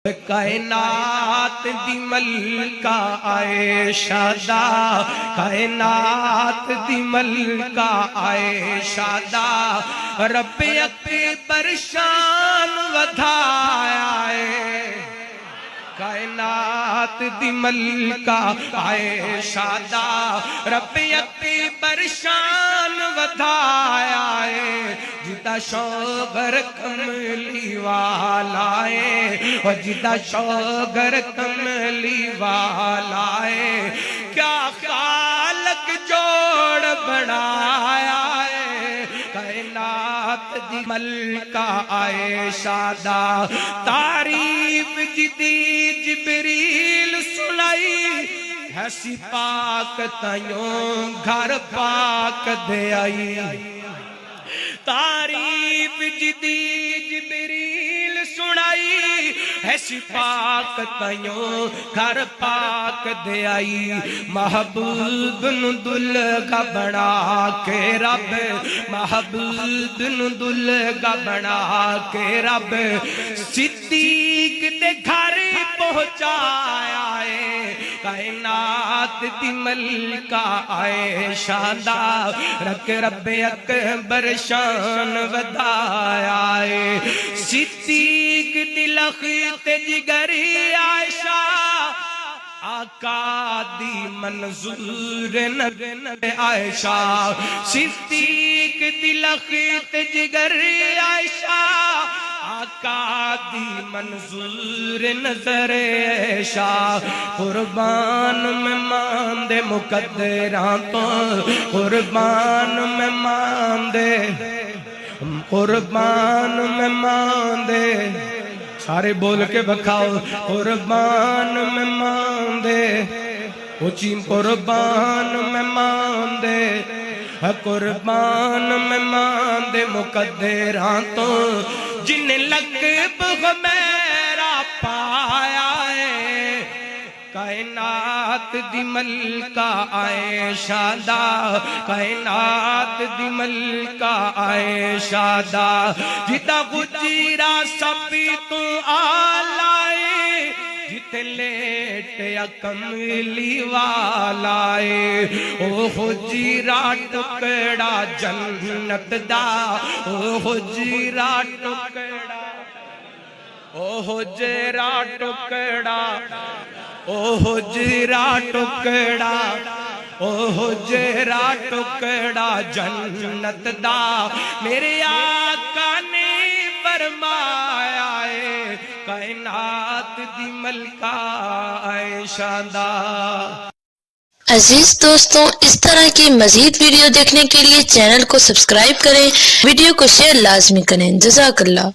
کائنات دی ملکہ عائشہ دا، کائنات دی ملکہ عائشہ دا، رب اکبر شان ودھایا ہے۔ کائنات دی ملکہ عائشہ دا، رب اکبر شان ودھایا ہے۔ جدا شوگر کملی والا ہے، جدا شوگر کملی والا ہے، کیا خالق جوڑ بنایا ہے۔ کائنات دی ملکہ عائشہ دا، تعریف جدی جبریل سنائی، ایسی پاک تائیوں گھر پاک دے آئی۔ تعریف جدی جبریل سنائی، ایسی پاک تائیوں گھر پاک دے آئی۔ محبوب نو دلہا بنا کے رب، محبوب نو دلہا بنا کے رب، صدیق دے گھر پہنچایا ہے۔ کائنات دی ملکہ عائشہ دا، رب اکبر شان ودھایا ہے۔ صدیق دی لخت جگری عائشہ، آقا دی منظور نظر عائشہ، صدیق دی لخت جگری عائشہ، آقا دی منظور نظر عائشہ۔ قربان میں ماندے مقدران تو، قربان میں ماندے، قربان میں ماندے، سارے بول کے بکھاؤ، قربان میں ماندے، اچھی قربان میں ماندے، قربان میں ماندے مقدران تو، جن لقب میرا پایا ہے۔ کائنات دی ملکہ عائشہ دا، کائنات دی ملکہ عائشہ دا، جدا گجیرہ سبھی تو آلائے، جتے لیٹیا کملی والائے۔ او حجیرہ ٹکڑا جنت دا، او حجیرہ ٹکڑا، او حجیرہ ٹکڑا، او حجیرہ ٹکڑا، او حجیرہ ٹکڑا جنت دا، میرے آقا نے فرمایا ہے۔ کائنات دی ملکہ عائشہ دا۔ عزیز دوستوں، اس طرح کی مزید ویڈیو دیکھنے کے لیے چینل کو سبسکرائب کریں، ویڈیو کو شیئر لازمی کریں۔ جزاک اللہ۔